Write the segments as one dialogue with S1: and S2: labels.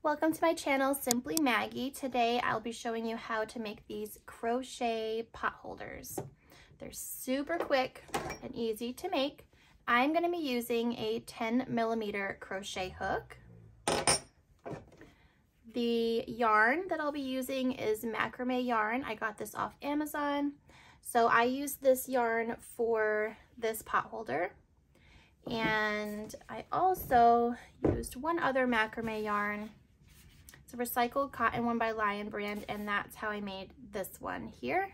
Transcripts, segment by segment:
S1: Welcome to my channel, Simply Maggie. Today I'll be showing you how to make these crochet pot holders. They're super quick and easy to make. I'm going to be using a 10mm crochet hook. The yarn that I'll be using is macrame yarn. I got this off Amazon. So I used this yarn for this pot holder. And I also used one other macrame yarn. It's a recycled cotton one by Lion brand, and that's how I made this one here.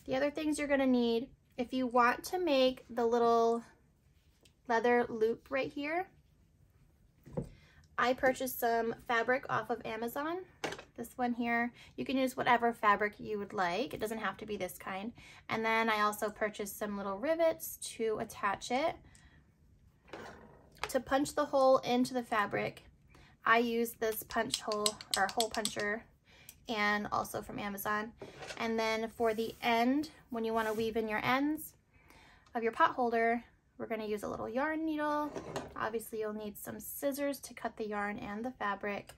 S1: The other things you're gonna need, if you want to make the little leather loop right here, I purchased some fabric off of Amazon. This one here, you can use whatever fabric you would like. It doesn't have to be this kind. And then I also purchased some little rivets to attach it. To punch the hole into the fabric, I use this punch hole or hole puncher, and also from Amazon. And then for the end, when you want to weave in your ends of your pot holder, we're going to use a little yarn needle. Obviously you'll need some scissors to cut the yarn and the fabric.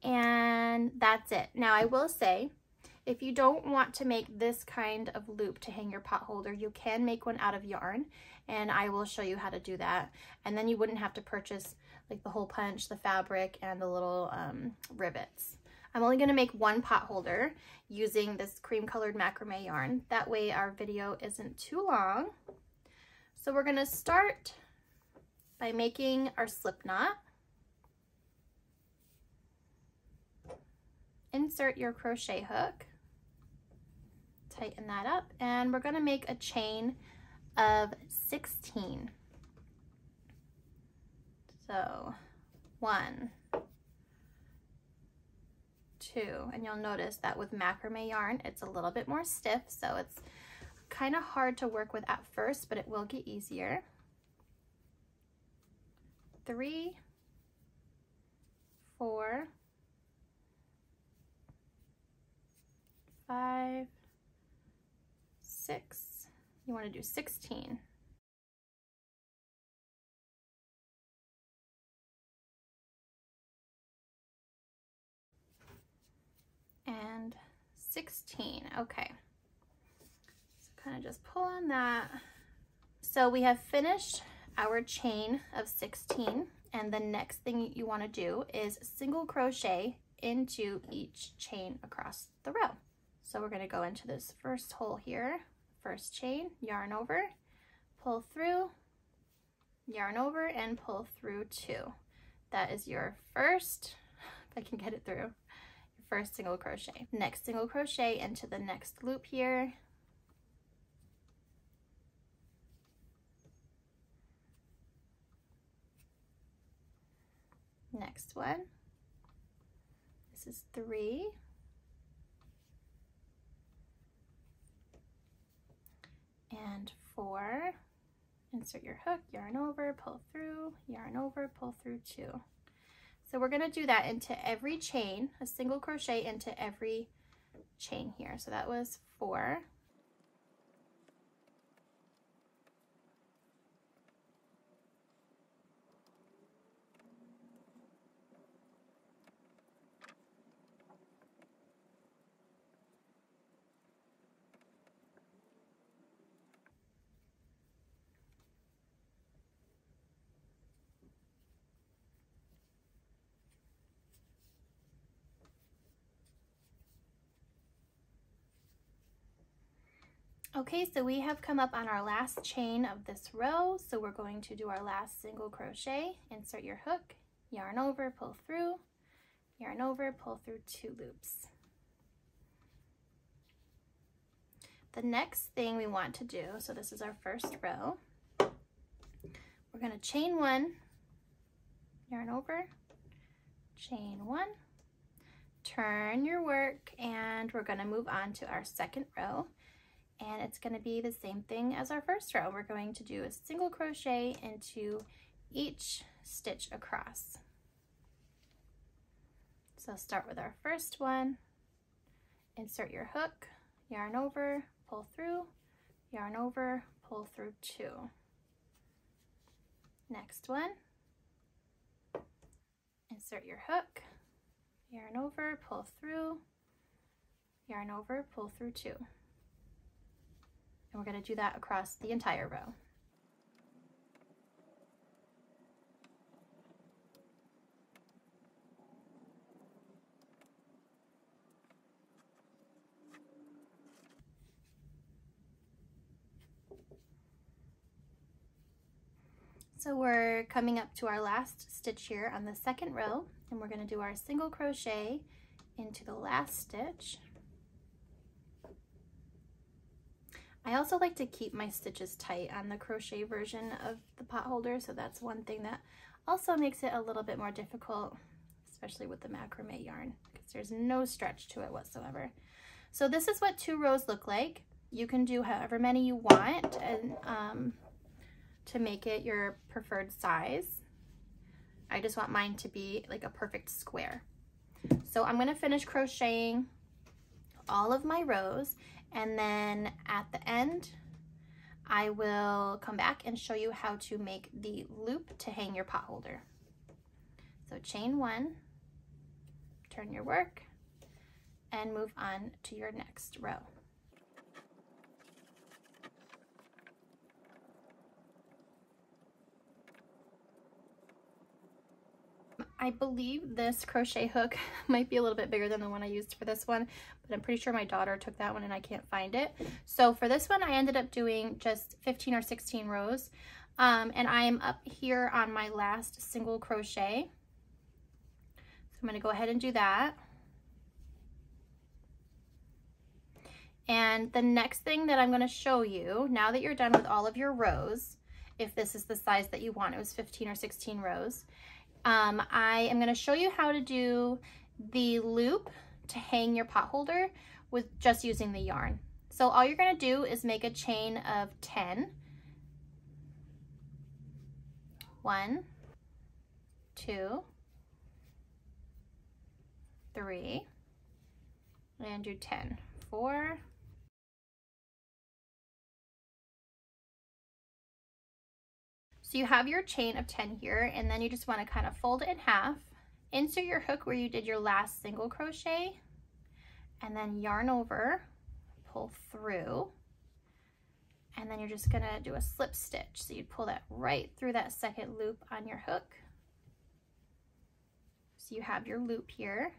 S1: And that's it. Now I will say, if you don't want to make this kind of loop to hang your pot holder, you can make one out of yarn, and I will show you how to do that. And then you wouldn't have to purchase like the hole punch, the fabric, and the little rivets. I'm only gonna make one pot holder using this cream colored macrame yarn. That way our video isn't too long. So we're gonna start by making our slip knot. Insert your crochet hook, tighten that up, and we're gonna make a chain of 16. So 1, 2, and you'll notice that with macrame yarn, it's a little bit more stiff, so it's kind of hard to work with at first, but it will get easier. 3, 4, 5, 6, you want to do 16. And 16, okay. So kind of just pull on that. So we have finished our chain of 16, and the next thing you want to do is single crochet into each chain across the row. So we're going to go into this first hole here, first chain, yarn over, pull through, yarn over, and pull through 2. That is your first, if I can get it through, your first single crochet. Next single crochet into the next loop here. Next one. This is 3. And 4, insert your hook, yarn over, pull through, yarn over, pull through 2. So we're going to do that into every chain, a single crochet into every chain here. So that was 4. Okay, so we have come up on our last chain of this row, so we're going to do our last single crochet. Insert your hook, yarn over, pull through, yarn over, pull through 2 loops. The next thing we want to do, so this is our first row, we're going to chain 1, yarn over, chain 1, turn your work, and we're going to move on to our second row. And it's going to be the same thing as our first row. We're going to do a single crochet into each stitch across. So start with our first one, insert your hook, yarn over, pull through, yarn over, pull through 2. Next one, Insert your hook, yarn over, pull through, yarn over, pull through 2. And we're going to do that across the entire row. So we're coming up to our last stitch here on the second row, and we're going to do our single crochet into the last stitch. I also like to keep my stitches tight on the crochet version of the pot holder, so that's one thing that also makes it a little bit more difficult, especially with the macrame yarn, because there's no stretch to it whatsoever. So this is what 2 rows look like. You can do however many you want, and to make it your preferred size. I just want mine to be like a perfect square. So I'm going to finish crocheting all of my rows, and then at the end I will come back and show you how to make the loop to hang your pot holder. So chain 1, turn your work, and move on to your next row. I believe this crochet hook might be a little bit bigger than the one I used for this one, but I'm pretty sure my daughter took that one and I can't find it. So for this one, I ended up doing just 15 or 16 rows. And I'm up here on my last single crochet. So I'm going to go ahead and do that. And the next thing that I'm going to show you, now that you're done with all of your rows, if this is the size that you want, it was 15 or 16 rows, I am going to show you how to do the loop to hang your pot holder with just using the yarn. So all you're going to do is make a chain of 10. 1, 2, 3, and do 10. 4, so you have your chain of 10 here, and then you just want to kind of fold it in half, insert your hook where you did your last single crochet, and then yarn over, pull through, and then you're just going to do a slip stitch. So you'd pull that right through that second loop on your hook. So you have your loop here,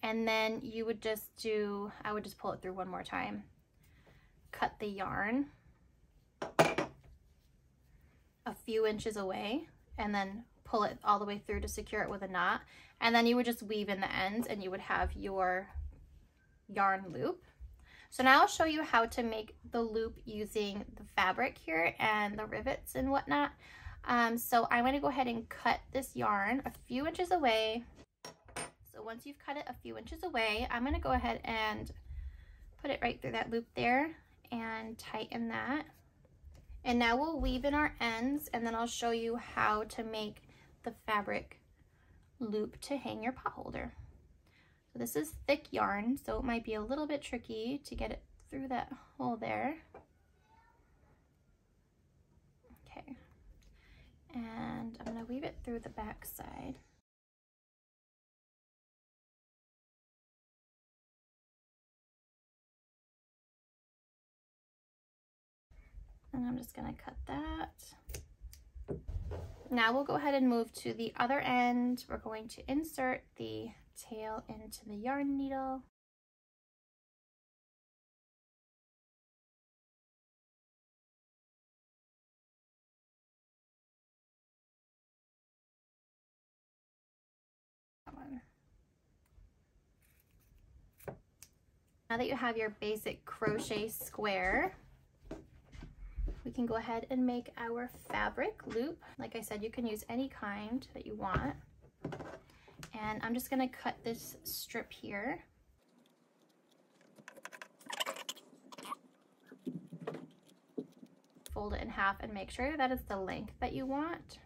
S1: and then you would just do, I would just pull it through one more time, cut the yarn a few inches away, and then pull it all the way through to secure it with a knot, and then you would just weave in the ends and you would have your yarn loop. So now I'll show you how to make the loop using the fabric here and the rivets and whatnot. So I'm going to go ahead and cut this yarn a few inches away. So once you've cut it a few inches away, I'm going to go ahead and put it right through that loop there and tighten that. And now we'll weave in our ends, and then I'll show you how to make the fabric loop to hang your pot holder. So this is thick yarn, so it might be a little bit tricky to get it through that hole there. Okay, and I'm going to weave it through the back side. And I'm just going to cut that. Now we'll go ahead and move to the other end. We're going to insert the tail into the yarn needle. Now that you have your basic crochet square, we can go ahead and make our fabric loop. Like I said, you can use any kind that you want. And I'm just going to cut this strip here. Fold it in half and make sure that it's the length that you want,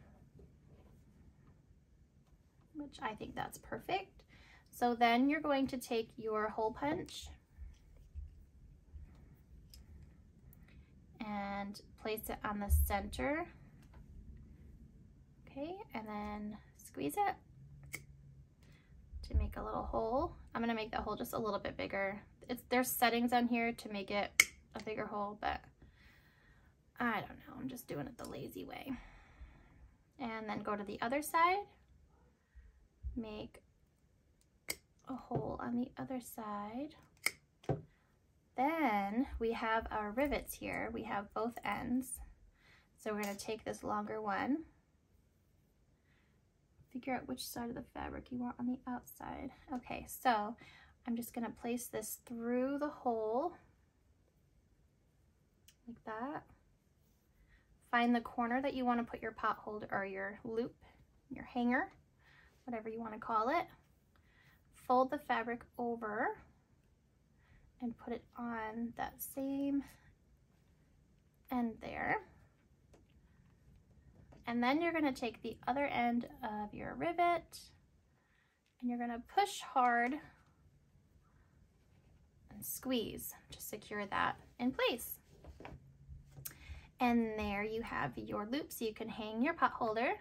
S1: which I think that's perfect. So then you're going to take your hole punch and place it on the center. Okay, and then squeeze it to make a little hole. I'm gonna make that hole just a little bit bigger. There's settings on here to make it a bigger hole, but I don't know, I'm just doing it the lazy way. And then go to the other side, make a hole on the other side. Then we have our rivets here. We have both ends. So we're gonna take this longer one, figure out which side of the fabric you want on the outside. Okay, so I'm just gonna place this through the hole, like that. Find the corner that you wanna put your pot holder or your loop, your hanger, whatever you wanna call it. Fold the fabric over and put it on that same end there. And then you're gonna take the other end of your rivet and you're gonna push hard and squeeze to secure that in place. And there you have your loop, so you can hang your pot holder.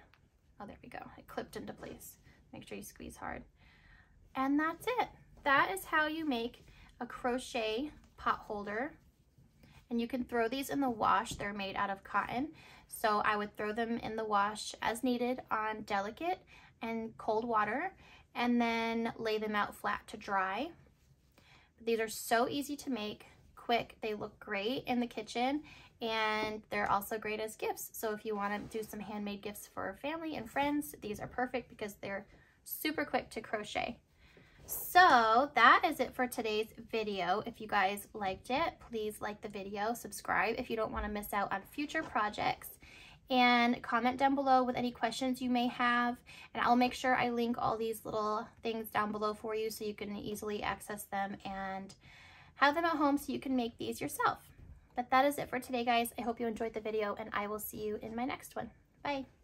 S1: Oh, there we go, it clipped into place. Make sure you squeeze hard. And that's it. That is how you make a crochet pot holder. And you can throw these in the wash. They're made out of cotton. So I would throw them in the wash as needed on delicate and cold water, and then lay them out flat to dry. These are so easy to make, quick. They look great in the kitchen, and they're also great as gifts. So if you want to do some handmade gifts for family and friends, these are perfect because they're super quick to crochet. So that is it for today's video. If you guys liked it, please like the video, subscribe if you don't want to miss out on future projects, and comment down below with any questions you may have, and I'll make sure I link all these little things down below for you so you can easily access them and have them at home so you can make these yourself. But that is it for today, guys. I hope you enjoyed the video, and I will see you in my next one. Bye.